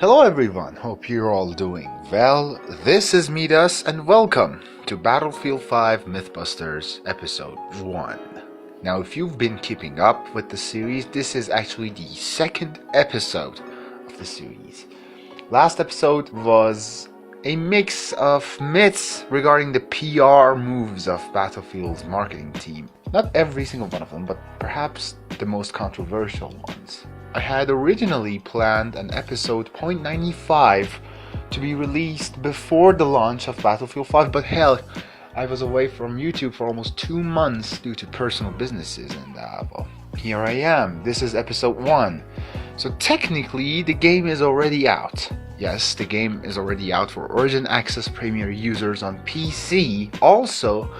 Hello everyone, hope you're all doing well. This is Midas and welcome to Battlefield 5 Mythbusters Episode 1. Now if you've been keeping up with the series, this is actually the second episode of the series. Last episode was a mix of myths regarding the PR moves of Battlefield's marketing team. Not every single one of them, but perhaps the most controversial ones. I had originally planned an episode .95 to be released before the launch of Battlefield 5, but hell, I was away from YouTube for almost 2 months due to personal businesses, and well, here I am. This is episode 1. So technically, the game is already out. Yes, the game is already out for Origin Access Premier users on PC. Also,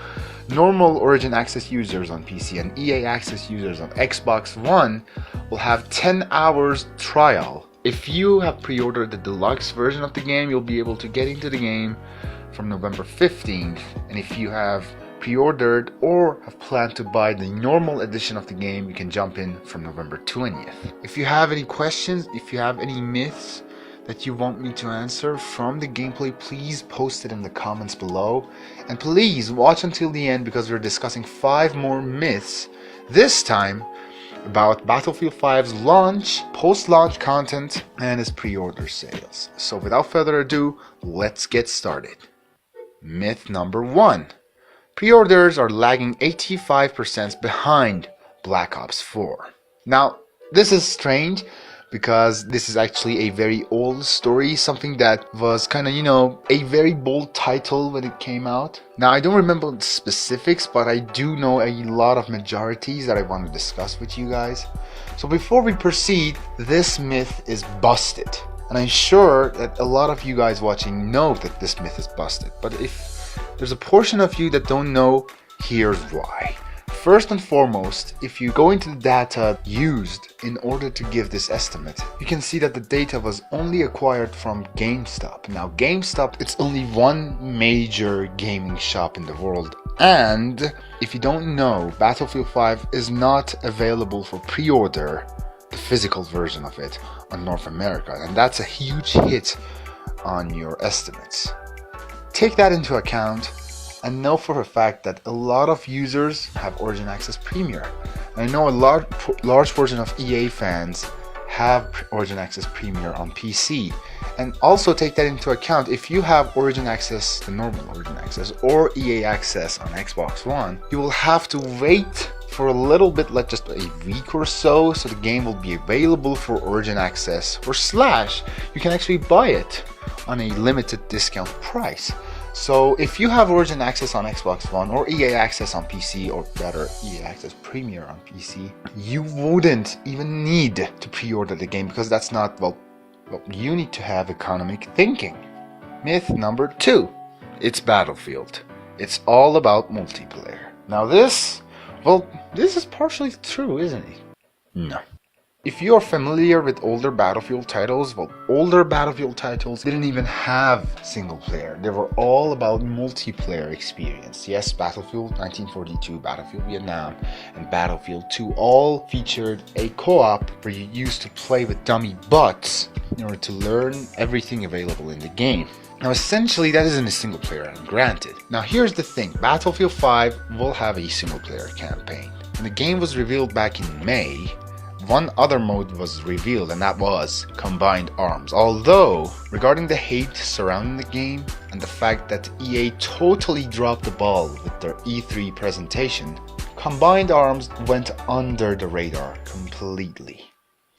normal Origin Access users on PC and EA Access users on Xbox One will have 10 hours trial. If you have pre-ordered the deluxe version of the game, you'll be able to get into the game from November 15th. And if you have pre-ordered or have planned to buy the normal edition of the game, you can jump in from November 20th. If you have any questions, if you have any myths that you want me to answer from the gameplay, please post it in the comments below. And please watch until the end because we're discussing 5 more myths, this time about Battlefield 5's launch, post-launch content, and its pre-order sales. So without further ado, let's get started. Myth number 1. Pre-orders are lagging 85% behind Black Ops 4. Now, this is strange, because this is actually a very old story, something that was kind of, a very bold title when it came out. Now, I don't remember the specifics, but I do know a lot of majorities that I want to discuss with you guys. So before we proceed, this myth is busted. And I'm sure that a lot of you guys watching know that this myth is busted. But if there's a portion of you that don't know, here's why. First and foremost, if you go into the data used in order to give this estimate, you can see that the data was only acquired from GameStop. Now, GameStop, it's only one major gaming shop in the world. And if you don't know, Battlefield 5 is not available for pre-order, the physical version of it, on North America. And that's a huge hit on your estimates. Take that into account. And know for a fact that a lot of users have Origin Access Premier. And I know a large portion of EA fans have Origin Access Premier on PC. And also take that into account, if you have Origin Access, the normal Origin Access, or EA Access on Xbox One, you will have to wait for a little bit, like just a week or so the game will be available for Origin Access, or / you can actually buy it on a limited discount price. So if you have Origin Access on Xbox One or EA Access on PC, or better, EA Access Premier on PC, you wouldn't even need to pre-order the game, because that's not, well, you need to have economic thinking. Myth number 2. It's Battlefield. It's all about multiplayer. Now this is partially true, isn't it? No. If you're familiar with older Battlefield titles, older Battlefield titles didn't even have single player. They were all about multiplayer experience. Yes, Battlefield 1942, Battlefield Vietnam, and Battlefield 2 all featured a co-op where you used to play with dummy bots in order to learn everything available in the game. Now essentially that isn't a single player, and granted. Now here's the thing, Battlefield 5 will have a single player campaign. When the game was revealed back in May, one other mode was revealed, and that was Combined Arms. Although, regarding the hate surrounding the game and the fact that EA totally dropped the ball with their E3 presentation, Combined Arms went under the radar completely.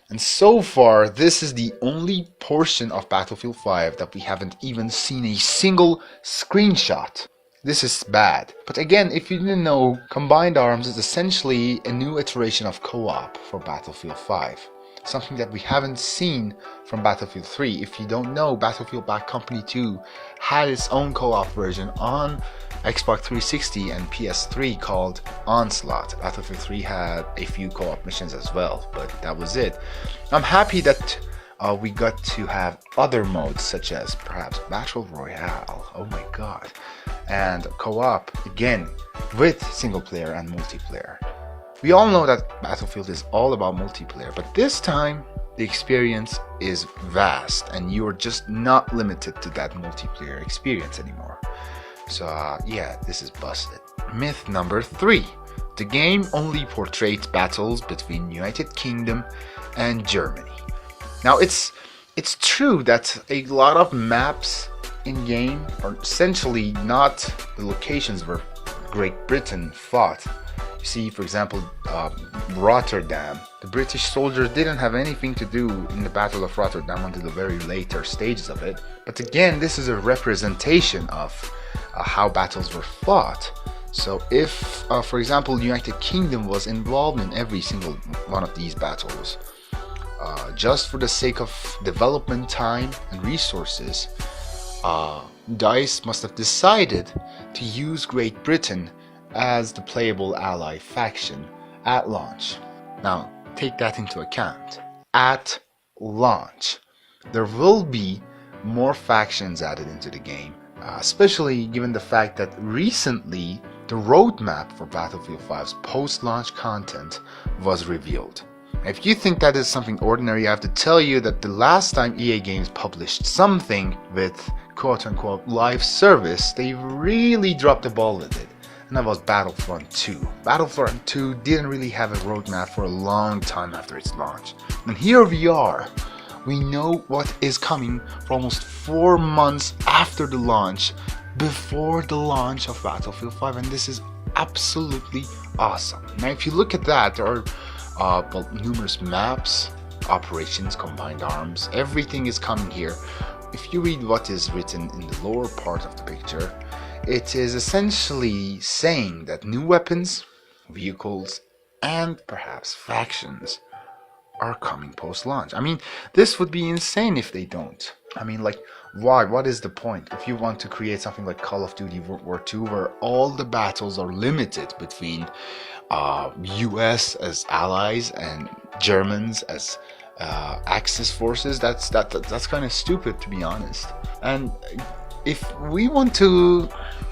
And so far, this is the only portion of Battlefield 5 that we haven't even seen a single screenshot. This is bad. But again, if you didn't know, Combined Arms is essentially a new iteration of co-op for Battlefield 5. Something that we haven't seen from Battlefield 3. If you don't know, Battlefield Bad Company 2 had its own co-op version on Xbox 360 and PS3 called Onslaught. Battlefield 3 had a few co-op missions as well, but that was it. I'm happy that we got to have other modes such as perhaps Battle Royale, oh my god, and co-op again with single player and multiplayer. We all know that Battlefield is all about multiplayer, but this time the experience is vast and you're just not limited to that multiplayer experience anymore. So yeah, this is busted. Myth number 3. The game only portrays battles between United Kingdom and Germany. Now it's true that a lot of maps in game are essentially not the locations where Great Britain fought. You see, for example, Rotterdam. The British soldiers didn't have anything to do in the Battle of Rotterdam until the very later stages of it. But again, this is a representation of how battles were fought. So if, for example, United Kingdom was involved in every single one of these battles, just for the sake of development time and resources, DICE must have decided to use Great Britain as the playable ally faction at launch. Now, take that into account. At launch, there will be more factions added into the game, especially given the fact that recently the roadmap for Battlefield 5's post-launch content was revealed. If you think that is something ordinary, I have to tell you that the last time EA Games published something with quote-unquote live service, they really dropped the ball with it, and that was Battlefront 2. Battlefront 2 didn't really have a roadmap for a long time after its launch. And here we are. We know what is coming for almost 4 months after the launch, before the launch of Battlefield 5, and this is absolutely awesome. Now if you look at that, there are numerous maps, operations, combined arms, everything is coming here. If you read what is written in the lower part of the picture, it is essentially saying that new weapons, vehicles, and perhaps factions are coming post-launch. I mean, this would be insane if they don't. I mean, like, why? What is the point? If you want to create something like Call of Duty World War II, where all the battles are limited between US as allies and Germans as Axis forces, that's kind of stupid, to be honest. And if we want to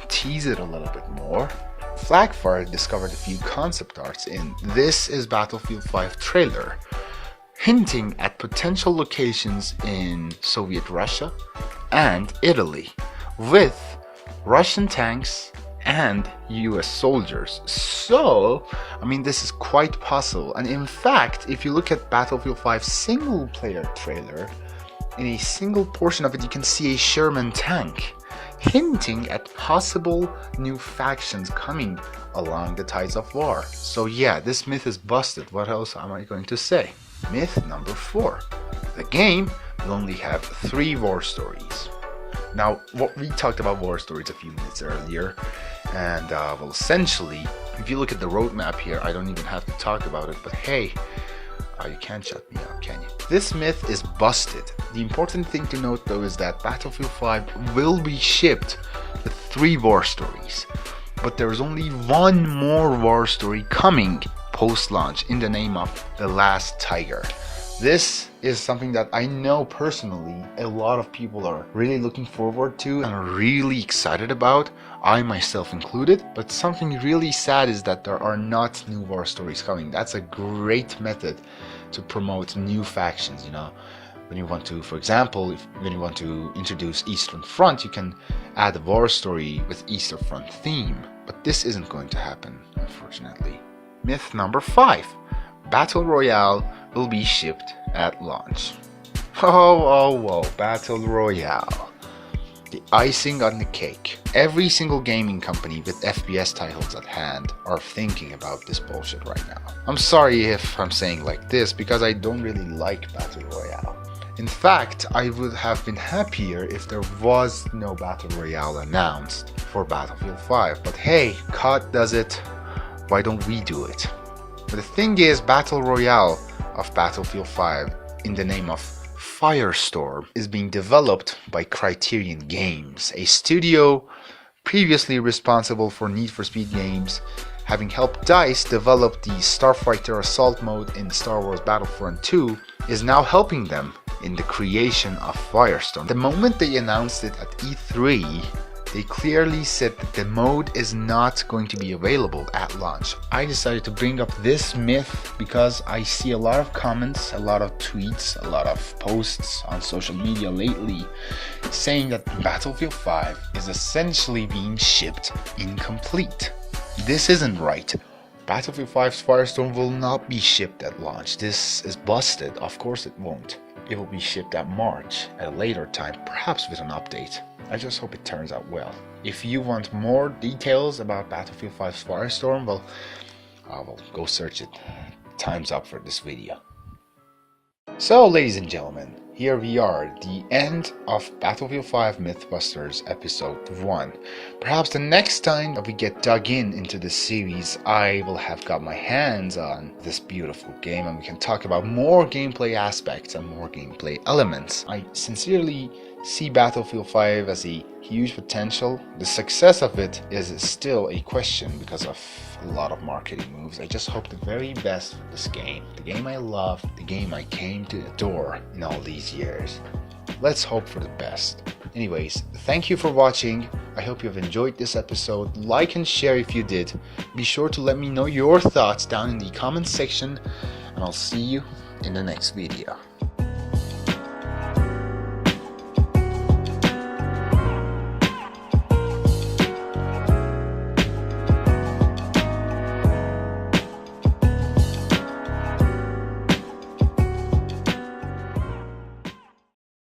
tease it a little bit more, Flagfire discovered a few concept arts in This Is Battlefield 5 trailer, hinting at potential locations in Soviet Russia and Italy, with Russian tanks and US soldiers. So, I mean, this is quite possible. And in fact, if you look at Battlefield 5 single player trailer, in a single portion of it you can see a Sherman tank, hinting at possible new factions coming along the tides of war. So yeah, this myth is busted. What else am I going to say? Myth number 4. The game will only have 3 war stories. Now, we talked about war stories a few minutes earlier, and well, essentially, if you look at the roadmap here, I don't even have to talk about it, but hey, you can't shut me up, can you? This myth is busted. The important thing to note though is that Battlefield 5 will be shipped with 3 war stories, but there's only 1 more war story coming post-launch in the name of The Last Tiger. This is something that I know personally a lot of people are really looking forward to and are really excited about, I myself included. But something really sad is that there are not new war stories coming. That's a great method to promote new factions, you know. When you want to, for example, when you want to introduce Eastern Front, you can add a war story with Eastern Front theme. But this isn't going to happen, unfortunately. Myth number 5. Battle Royale will be shipped at launch. Whoa, Battle Royale. The icing on the cake. Every single gaming company with FPS titles at hand are thinking about this bullshit right now. I'm sorry if I'm saying like this, because I don't really like Battle Royale. In fact, I would have been happier if there was no Battle Royale announced for Battlefield 5. But hey, COD does it, why don't we do it? But the thing is, Battle Royale of Battlefield 5 in the name of Firestorm is being developed by Criterion Games, a studio previously responsible for Need for Speed games, having helped DICE develop the Starfighter Assault mode in Star Wars Battlefront 2, is now helping them in the creation of Firestorm. The moment they announced it at E3, they clearly said that the mode is not going to be available at launch. I decided to bring up this myth because I see a lot of comments, a lot of tweets, a lot of posts on social media lately saying that Battlefield 5 is essentially being shipped incomplete. This isn't right. Battlefield 5's Firestorm will not be shipped at launch. This is busted. Of course it won't. It will be shipped at March at a later time, perhaps with an update. I just hope it turns out well. If you want more details about Battlefield 5's Firestorm, well, go search it. Time's up for this video. So, ladies and gentlemen, here we are, the end of Battlefield 5 Mythbusters episode 1. Perhaps the next time that we get dug into this series, I will have got my hands on this beautiful game and we can talk about more gameplay aspects and more gameplay elements. I sincerely see Battlefield 5 as a huge potential. The success of it is still a question because of a lot of marketing moves. I just hope the very best for this game. The game I love, the game I came to adore in all these years. Let's hope for the best. Anyways, thank you for watching. I hope you have enjoyed this episode. Like and share if you did. Be sure to let me know your thoughts down in the comments section, and I'll see you in the next video.